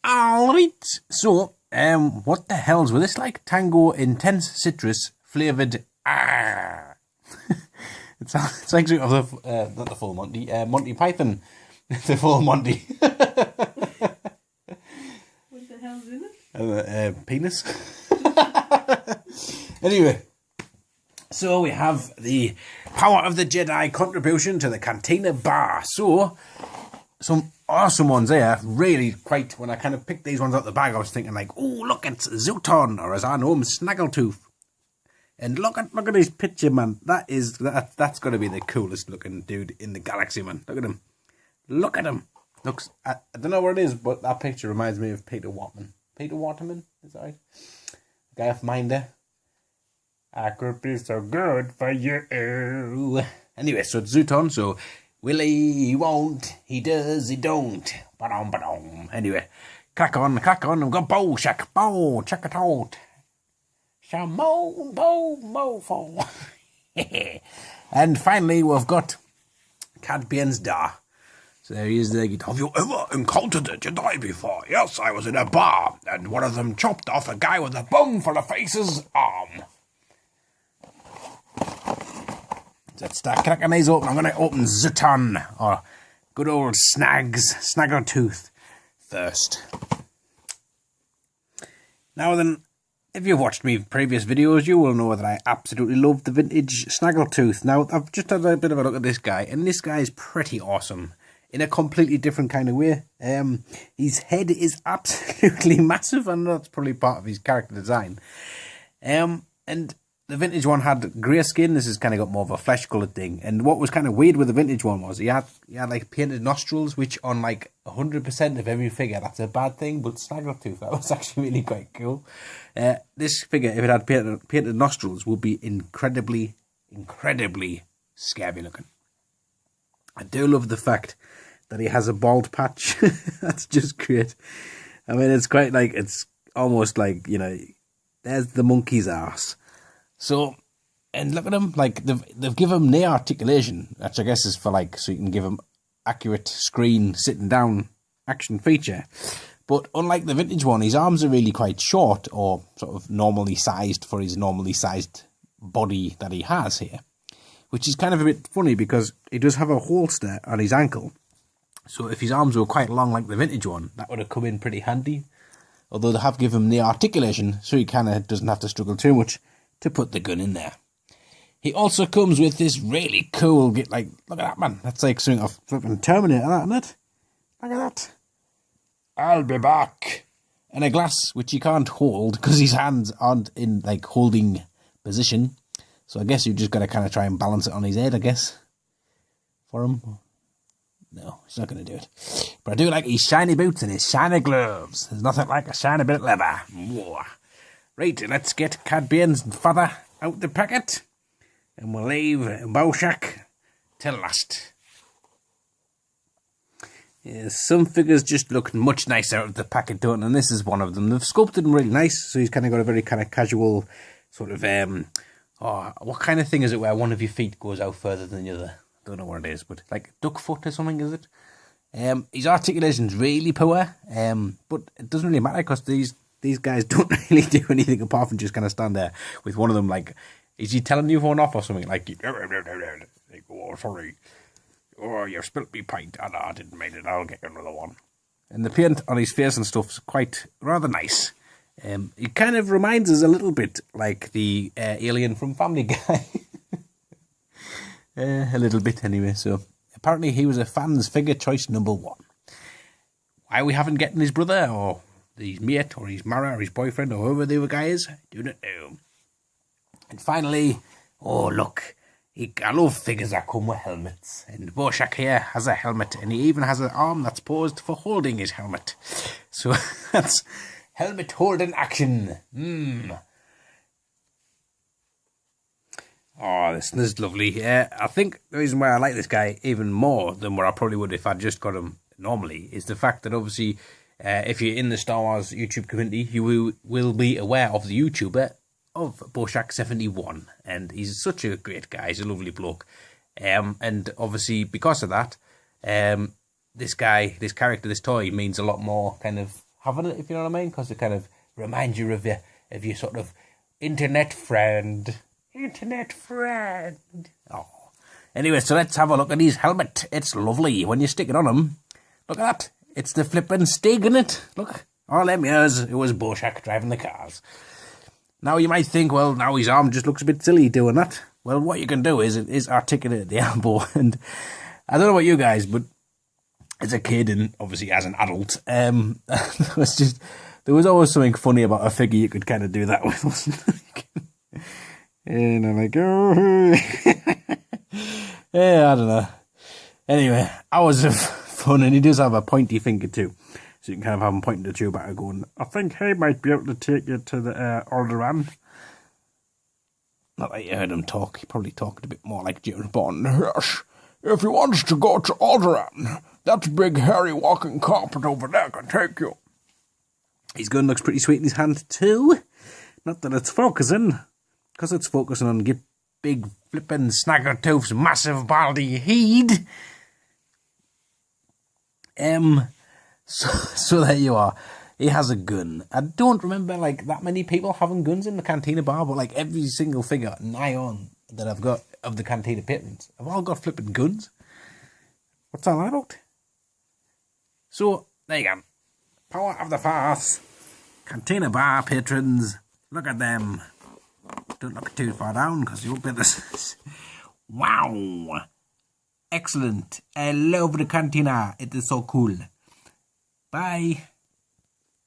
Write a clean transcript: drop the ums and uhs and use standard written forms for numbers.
Alright, so, what the hell's with this like? Tango Intense Citrus Flavoured... It's like sort of the, not the full Monty, Monty Python. The full Monty. What the hell's in it? Penis. Anyway, so we have the Power of the Jedi contribution to the Cantina Bar. So, some awesome ones there. Really quite, when I kind of picked these ones out the bag, I was thinking like, oh, look, it's Zooton, or as I know him, Snaggletooth. And look at his picture, man. That's got to be the coolest looking dude in the galaxy, man. Look at him. Look at him. Looks, I don't know what it is, but that picture reminds me of Peter Waterman. Peter Waterman, is that right? The guy off Minder. I could be so good for you. Anyway, so it's Zooton, so Willie, he won't, he does, he don't. Ba-dum, ba-dum. Anyway, crack on, we've got Bow Shack, Bow, check it out. Shamon, Bow, Mofo. And finally, we've got Cad Bane's Da. So there he is there. Have you ever encountered a Jedi before? Yes, I was in a bar, and one of them chopped off a guy with a bum full of faces' arm. Let's start cracking these open. I'm going to open Zooton, or good old Snaggletooth, first. Now then, if you've watched me previous videos, you will know that I absolutely love the vintage Snaggletooth. Now, I've just had a bit of a look at this guy, and this guy is pretty awesome in a completely different kind of way. His head is absolutely massive, and that's probably part of his character design. And the vintage one had grey skin. This has kind of got more of a flesh-coloured thing. And what was kind of weird with the vintage one was he had like painted nostrils, which on like 100% of every figure, that's a bad thing. But Snaggletooth, that was actually really quite cool. This figure, if it had painted nostrils, would be incredibly, incredibly scary looking. I do love the fact that he has a bald patch. That's just great. I mean, it's quite like, it's almost like, you know, there's the monkey's arse. So, and look at him, like, they've given him near articulation, which I guess is for, like, so you can give him accurate screen, sitting down action feature. But unlike the vintage one, his arms are really quite short, or sort of normally sized for his normally sized body that he has here. Which is kind of a bit funny, because he does have a holster on his ankle. So if his arms were quite long like the vintage one, that would have come in pretty handy. Although they have given him near articulation, so he kind of doesn't have to struggle too much to put the gun in there. He also comes with this really cool, like, look at that, man. That's like something of flipping Terminator, that, isn't it? Look at that. I'll be back. And a glass, which he can't hold, because his hands aren't in, like, holding position. So I guess you've just got to kind of try and balance it on his head, I guess. For him. No, he's not going to do it. But I do like his shiny boots and his shiny gloves. There's nothing like a shiny bit of leather. Whoa. Right, let's get Cad Bane's father out the packet. And we'll leave Bow Shack till last. Yeah, some figures just look much nicer out of the packet, don't they? And this is one of them. They've sculpted him really nice, so he's kind of got a very kind of casual sort of, what kind of thing is it where one of your feet goes out further than the other? I don't know what it is, but like duck foot or something, is it? His articulation's really poor, but it doesn't really matter because these guys don't really do anything apart from just kind of stand there with one of them like, is he telling you one off or something? Like, oh, sorry. Oh, you spilt me pint. Oh, no, I didn't mean it. I'll get you another one. And the paint on his face and stuff is quite rather nice. It kind of reminds us a little bit like the alien from Family Guy. A little bit anyway. So apparently he was a fan's figure choice #1. Why we haven't gotten his brother or his mate or his Mara or his boyfriend or whoever the other guy is, I do not know. And finally, oh look, I love figures that come with helmets. And Bow Shack here has a helmet, and he even has an arm that's posed for holding his helmet. So that's helmet holding action. Oh, this is lovely. Yeah, I think the reason why I like this guy even more than what I probably would if I just got him normally is the fact that obviously if you're in the Star Wars YouTube community, you will be aware of the YouTuber of Bow Shack 71, and he's such a great guy. He's a lovely bloke, and obviously because of that, this character, this toy means a lot more kind of having it, if you know what I mean, because it kind of reminds you of your sort of internet friend. Internet friend. Oh. Anyway, so let's have a look at his helmet. It's lovely. When you stick it on him, look at that. It's the flippin' Stig in it. Look, all them years, it was Boshak driving the cars. Now you might think, well, now his arm just looks a bit silly doing that. Well, what you can do is articulate the elbow. And I don't know about you guys, but as a kid and obviously as an adult, there was always something funny about a figure you could kind of do that with, wasn't there? And I'm like, oh. Yeah, I don't know. Anyway, hours of fun, and he does have a pointy finger too. So you can kind of have him pointing at you back and going, I think he might be able to take you to the Aargh. Not that you heard him talk, he probably talked a bit more like James Bond. Yes, if you want to go to Aargh, that big hairy walking carpet over there can take you. His gun looks pretty sweet in his hand too. Not that it's focusing, because it's focusing on big flippin' Snaggletooth's massive baldy head. So there you are. He has a gun. I don't remember like that many people having guns in the Cantina bar, but like every single figure nigh on that I've got of the Cantina patrons have all got flippin' guns. What's all that about? So there you go. Power of the Force. Cantina bar patrons. Look at them. Don't look too far down because you won't be this. Wow. Excellent. I love the Cantina. It is so cool. Bye.